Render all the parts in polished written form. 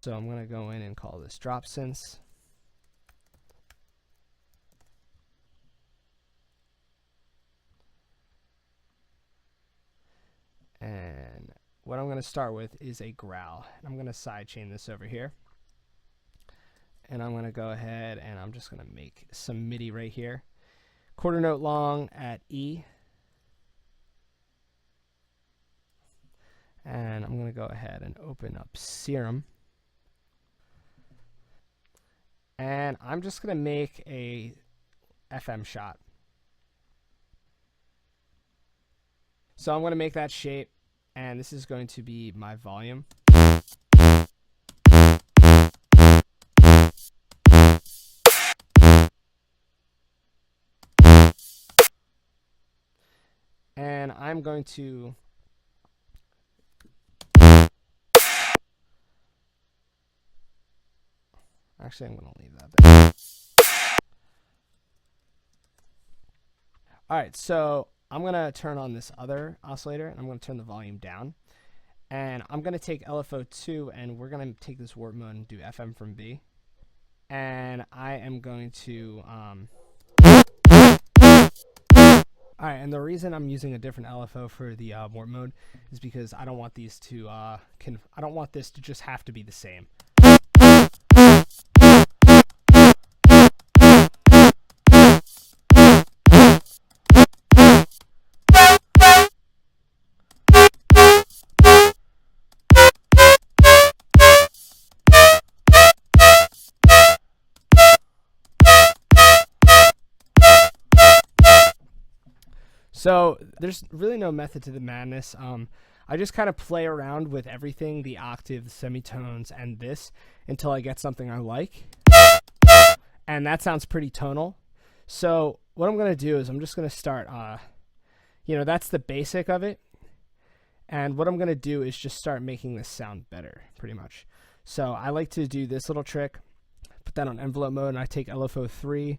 So I'm going to go in and call this Drop Synths. And what I'm going to start with is a growl. I'm going to sidechain this over here. And I'm going to go ahead and I'm just going to make some MIDI right here. Quarter note long at E. And I'm going to go ahead and open up Serum. And I'm just going to make a FM shot. So I'm going to make that shape, and this is going to be my volume. And I'm going to actually, I'm going to leave that there. All right, so I'm going to turn on this other oscillator, and I'm going to turn the volume down. And I'm going to take LFO2, and we're going to take this warp mode and do FM from B. And I am going to... All right, and the reason I'm using a different LFO for the warp mode is because I don't want these to... I don't want this to just have to be the same. So there's really no method to the madness. I just kind of play around with everything, the octave, the semitones, and this until I get something I like. And that sounds pretty tonal. So what I'm going to do is I'm just going to start, that's the basic of it. And what I'm going to do is just start making this sound better, pretty much. So I like to do this little trick, put that on envelope mode, and I take LFO3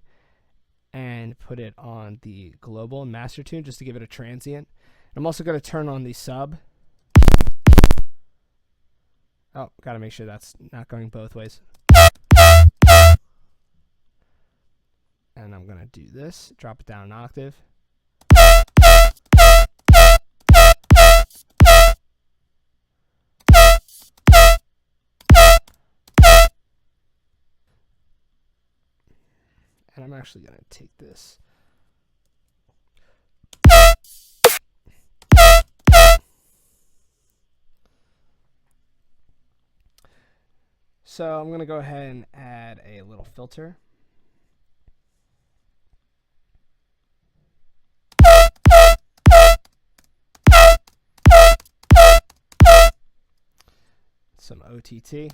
and put it on the global and master tune just to give it a transient. I'm also going to turn on the sub. Oh, got to make sure that's not going both ways. And I'm going to do this, drop it down an octave. And I'm actually going to take this. So I'm going to go ahead and add a little filter. Some OTT.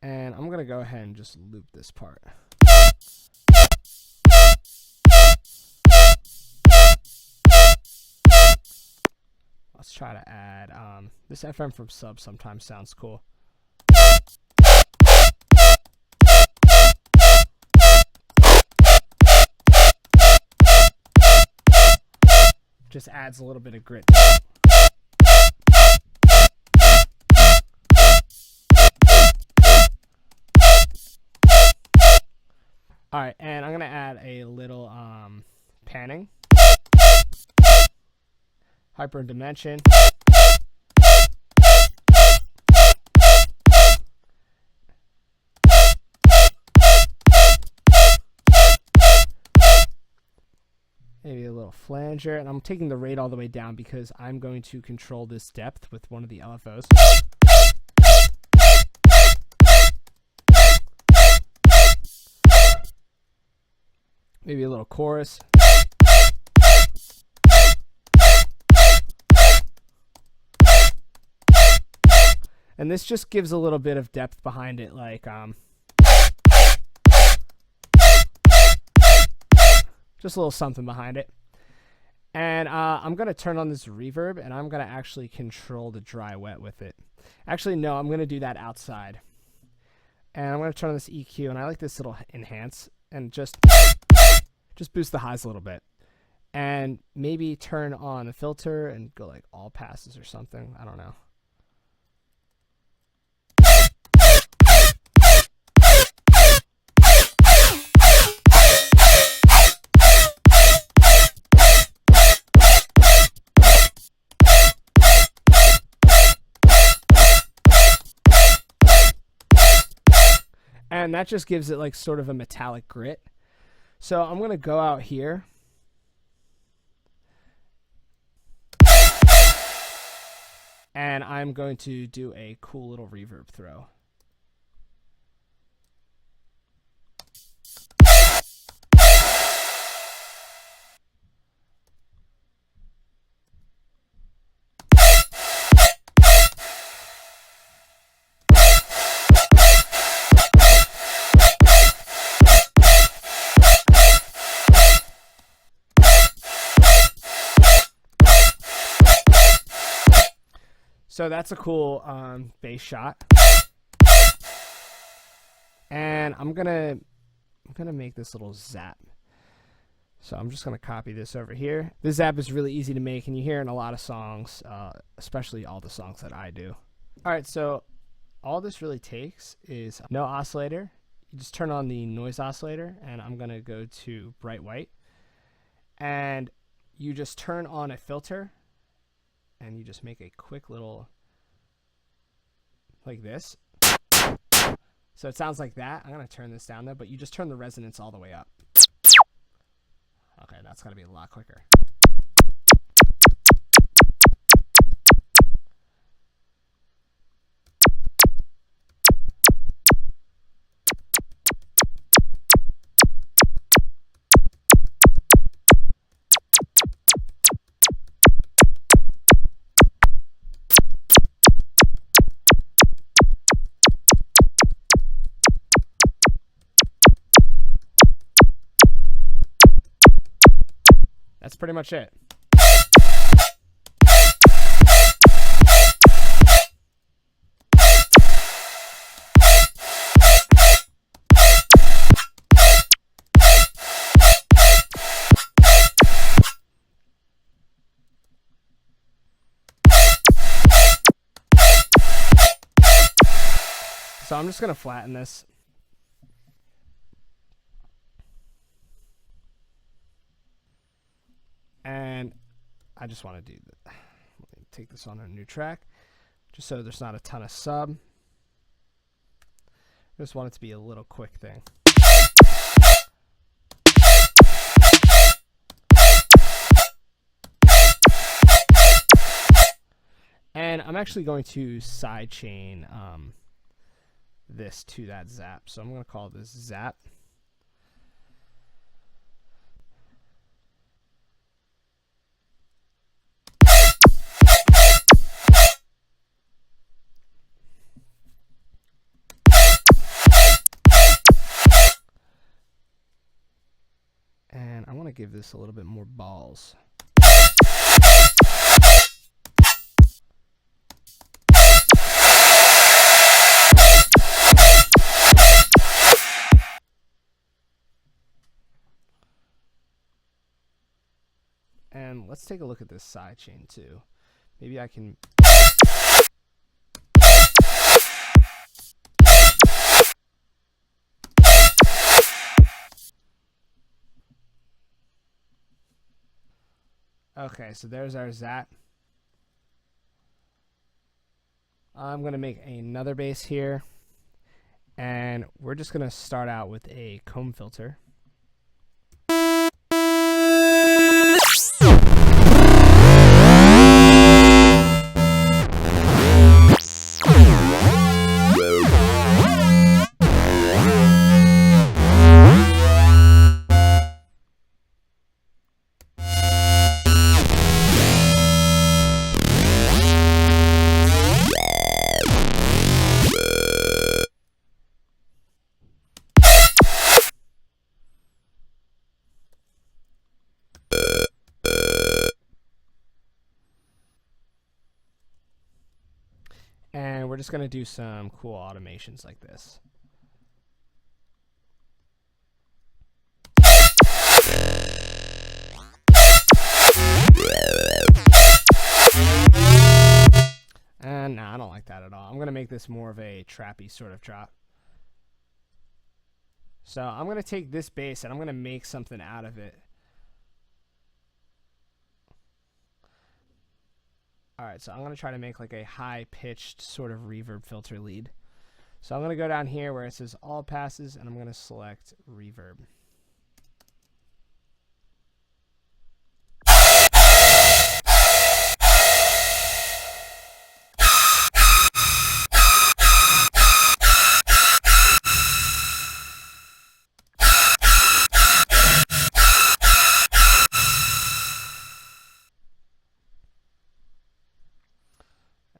And I'm going to go ahead and just loop this part. Let's try to add, this FM from sub sometimes sounds cool. Just adds a little bit of grit. All right, and I'm going to add a little panning, hyper dimension, maybe a little flanger, and I'm taking the rate all the way down because I'm going to control this depth with one of the LFOs. Maybe a little chorus. And this just gives a little bit of depth behind it, like just a little something behind it. And I'm going to turn on this reverb, and I'm going to actually control the dry wet with it. Actually, no, I'm going to do that outside. And I'm going to turn on this EQ, and I like this little enhance and just boost the highs a little bit. And maybe turn on the filter and go like all passes or something. I don't know. And that just gives it like sort of a metallic grit. So I'm going to go out here. And I'm going to do a cool little reverb throw. So that's a cool bass shot. And I'm gonna make this little zap. So I'm just gonna copy this over here. This zap is really easy to make, and you hear it in a lot of songs, especially all the songs that I do. All right, so all this really takes is no oscillator. You just turn on the noise oscillator, and I'm gonna go to bright white, and you just turn on a filter. And you just make a quick little, like this. So it sounds like that. I'm going to turn this down though, but you just turn the resonance all the way up. Okay, that's got to be a lot quicker. That's pretty much it. So I'm just going to flatten this. And I just want to do that. Let me take this on a new track, just so there's not a ton of sub. I just want it to be a little quick thing. And I'm actually going to sidechain this to that zap. So I'm going to call this zap. And I want to give this a little bit more balls. And let's take a look at this sidechain too. Maybe I can... Okay, so there's our zap. I'm going to make another bass here. And we're just going to start out with a comb filter. And we're just going to do some cool automations like this. like that at all. I'm going to make this more of a trappy sort of drop. So I'm going to take this bass and I'm going to make something out of it. Alright, so I'm going to try to make like a high-pitched sort of reverb filter lead. So I'm going to go down here where it says all passes, and I'm going to select reverb.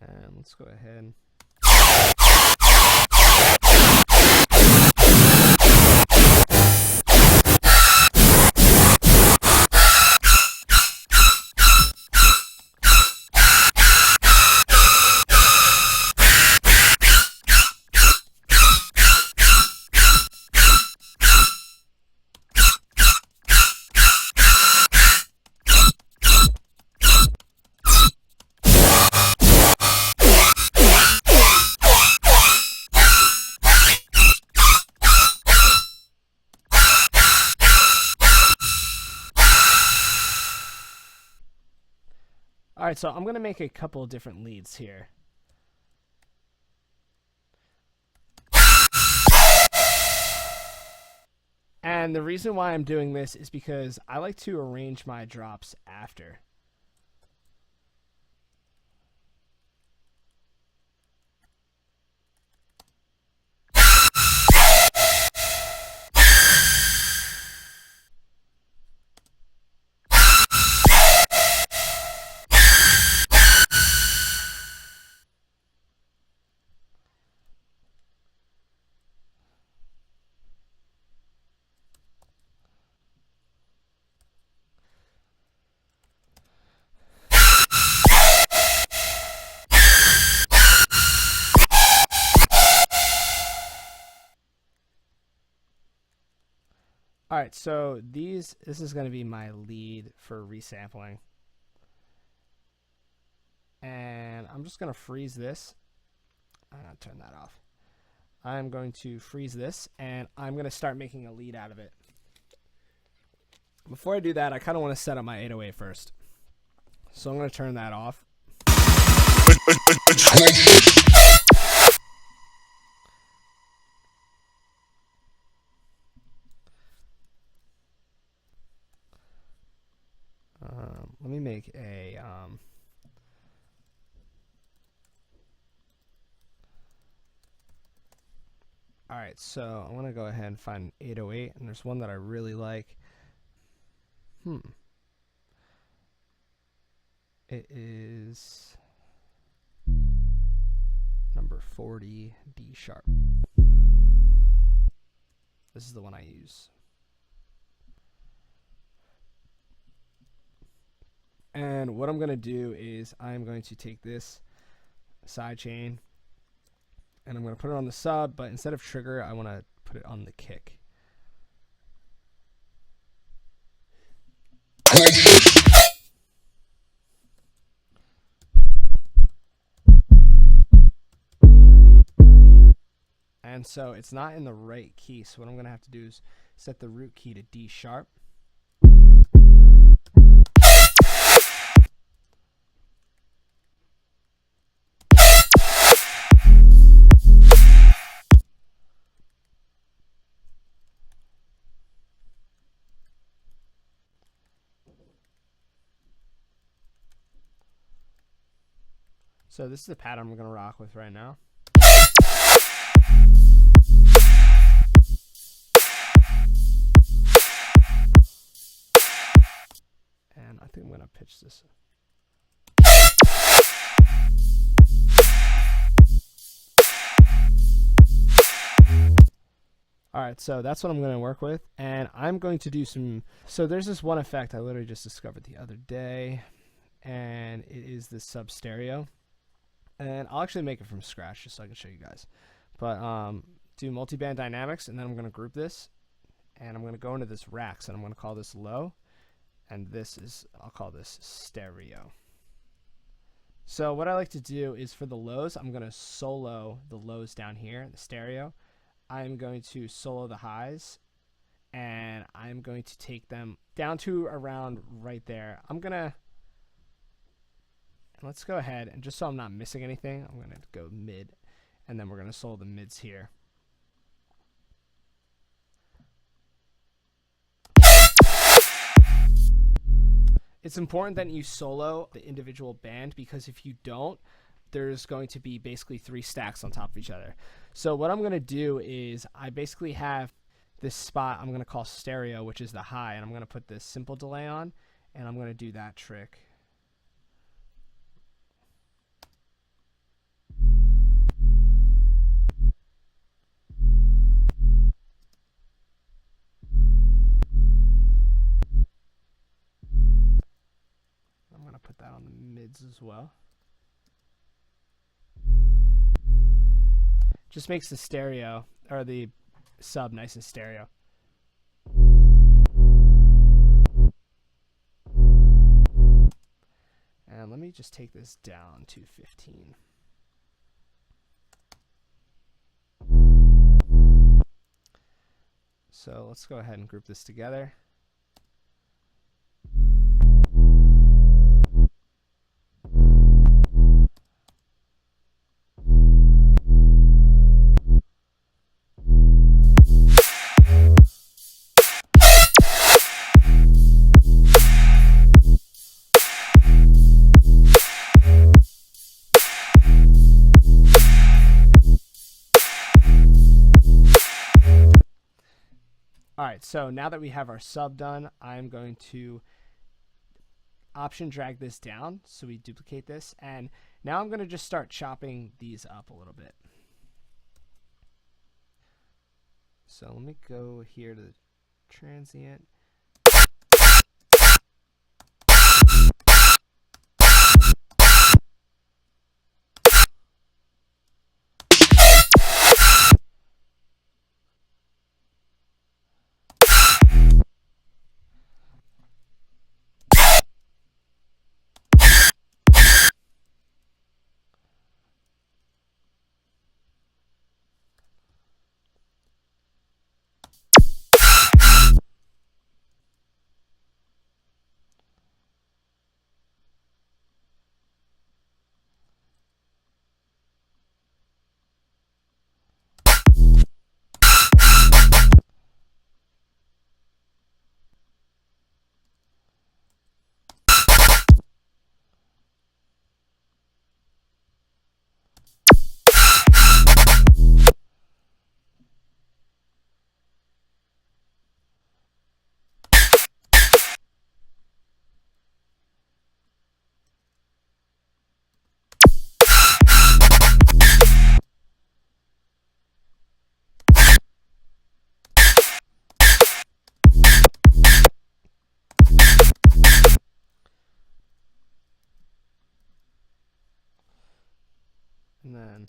And let's go ahead. Alright, so I'm going to make a couple different leads here. And the reason why I'm doing this is because I like to arrange my drops after. Alright, so this is going to be my lead for resampling. And I'm just going to freeze this. I'm going to turn that off. I'm going to freeze this, and I'm going to start making a lead out of it. Before I do that, I kind of want to set up my 808 first. So I'm going to turn that off. Let me make a alright, so I want to go ahead and find an 808, and there's one that I really like. It is number 40 D sharp. This is the one I use. And what I'm going to do is I'm going to take this side chain and I'm going to put it on the sub, but instead of trigger, I want to put it on the kick. And so it's not in the right key, so what I'm going to have to do is set the root key to D sharp. So this is the pattern I'm going to rock with right now. And I think I'm going to pitch this. Alright, so that's what I'm going to work with. And I'm going to do some... So there's this one effect I literally just discovered the other day. And it is the sub stereo. And I'll actually make it from scratch just so I can show you guys. But do multiband dynamics, and then I'm going to group this. And I'm going to go into this racks, and I'm going to call this low. And this is, I'll call this stereo. So what I like to do is for the lows, I'm going to solo the lows down here in the stereo. I'm going to solo the highs, and I'm going to take them down to around right there. Let's go ahead, and just so I'm not missing anything, I'm going to go mid, and then we're going to solo the mids here. It's important that you solo the individual band, because if you don't, there's going to be basically 3 stacks on top of each other. So what I'm going to do is I basically have this spot I'm going to call stereo, which is the high, and I'm going to put this simple delay on, and I'm going to do that trick. I'm going to put that on the mids as well. Just makes the stereo, or the sub, nice and stereo. And let me just take this down to 15. So let's go ahead and group this together. Alright, so now that we have our sub done, I'm going to option drag this down so we duplicate this, and now I'm going to just start chopping these up a little bit. So let me go here to the transient. And then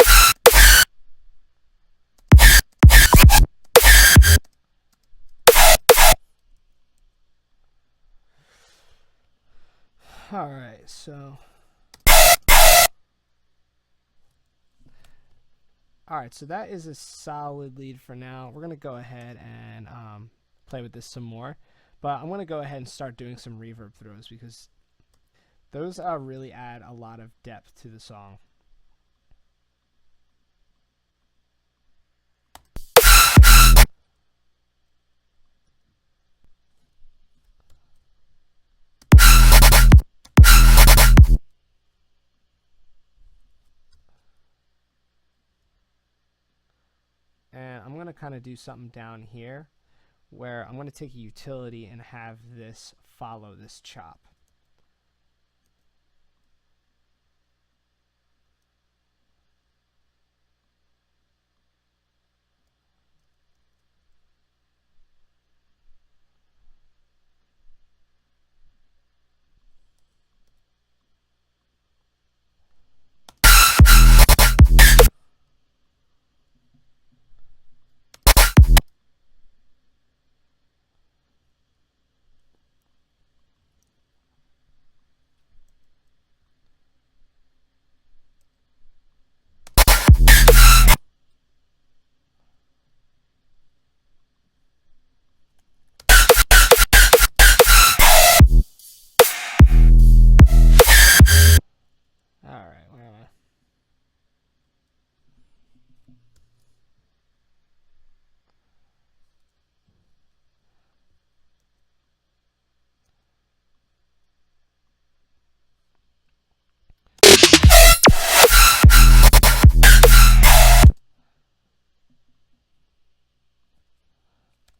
alright, so alright, so that is a solid lead for now. We're going to go ahead and play with this some more, but I'm going to go ahead and start doing some reverb throws, because those really add a lot of depth to the song. And I'm going to kind of do something down here where I'm going to take a utility and have this follow this chop.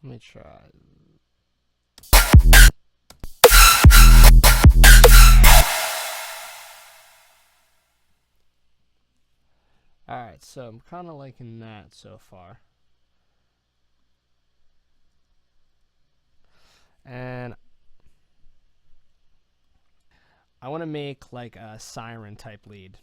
Let me try. Alright, so I'm kind of liking that so far. And I want to make like a siren type lead.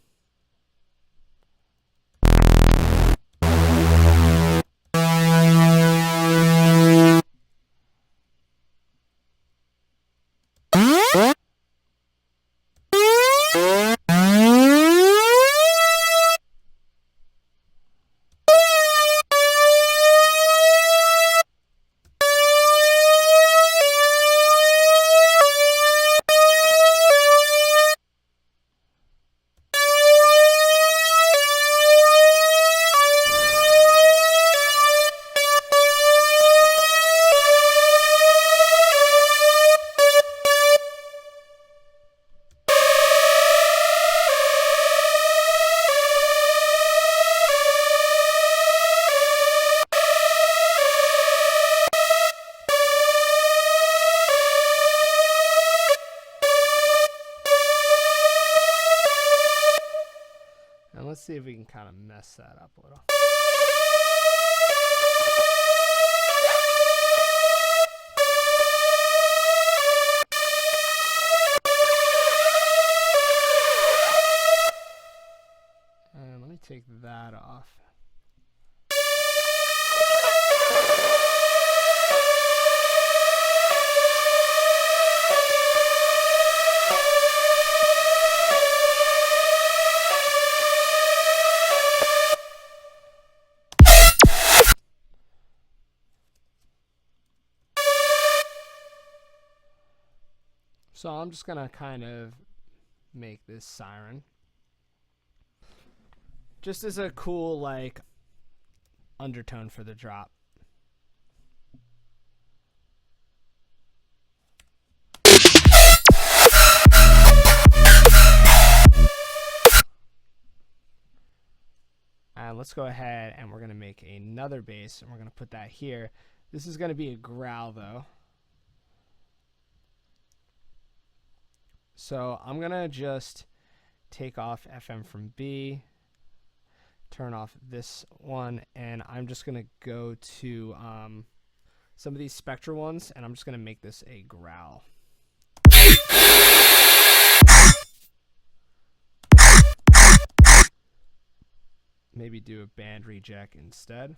And let's see if we can kind of mess that up a little. And let me take that off. So I'm just gonna kind of make this siren just as a cool like undertone for the drop. And let's go ahead and we're gonna make another bass and we're gonna put that here. This is gonna be a growl though. So I'm gonna just take off FM from B, turn off this one, and I'm just gonna go to some of these spectral ones, and I'm just gonna make this a growl. Maybe do a band reject instead.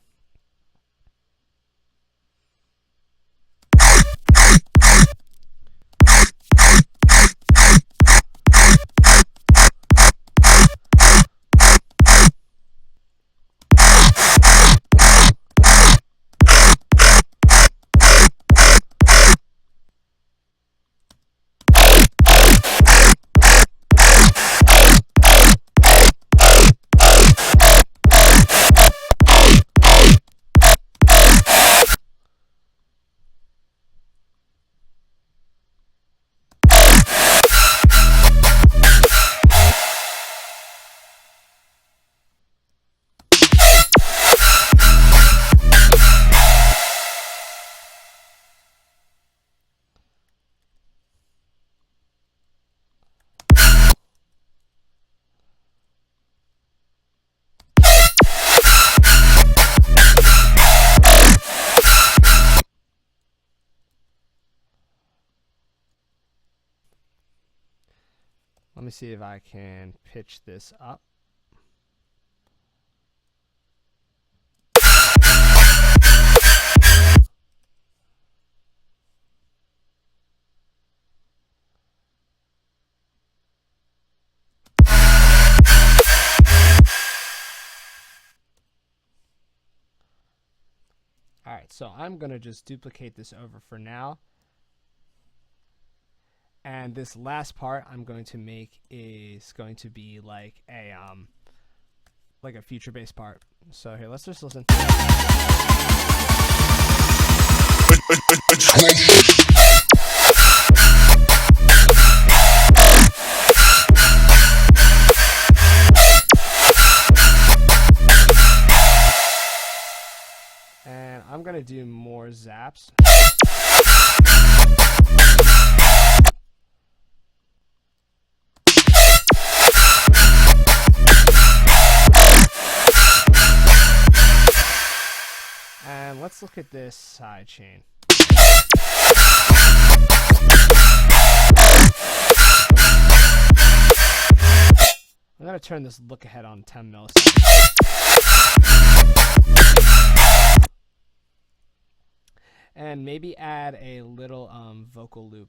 Let me see if I can pitch this up. Alright, so I'm going to just duplicate this over for now. And this last part I'm going to make is going to be like a future bass part. So here, let's just listen. And I'm gonna do more zaps. And let's look at this side chain. I'm going to turn this look ahead on 10 milliseconds. And maybe add a little vocal loop.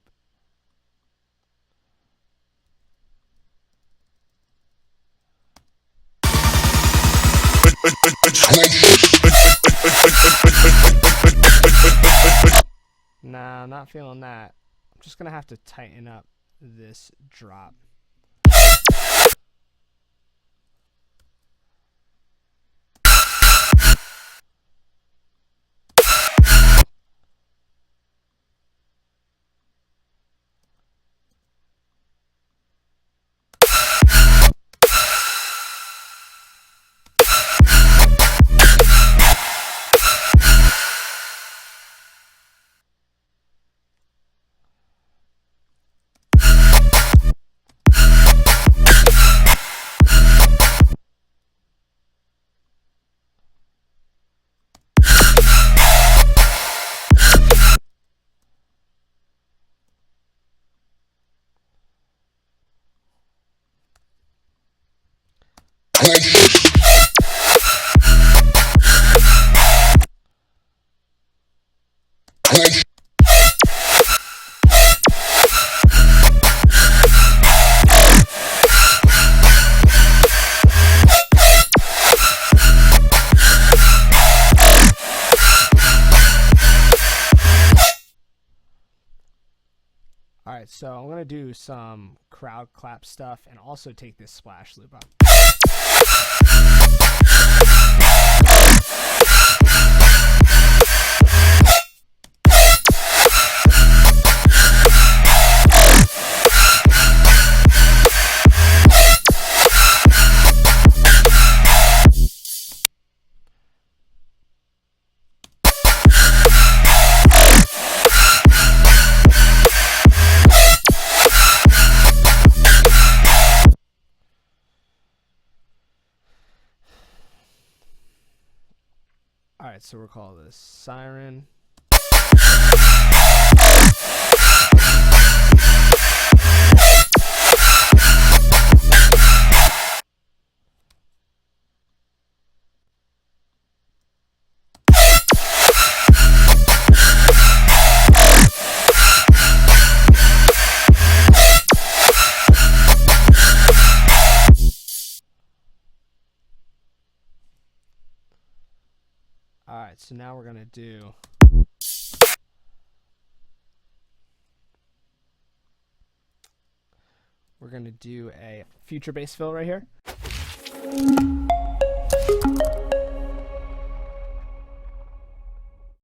Nah, I'm not feeling that. I'm just going to have to tighten up this drop. Alright, so I'm going to do some crowd clap stuff and also take this splash loop up. Alright, so we'll call this Siren. Alright, so now we're going to do a future bass fill right here.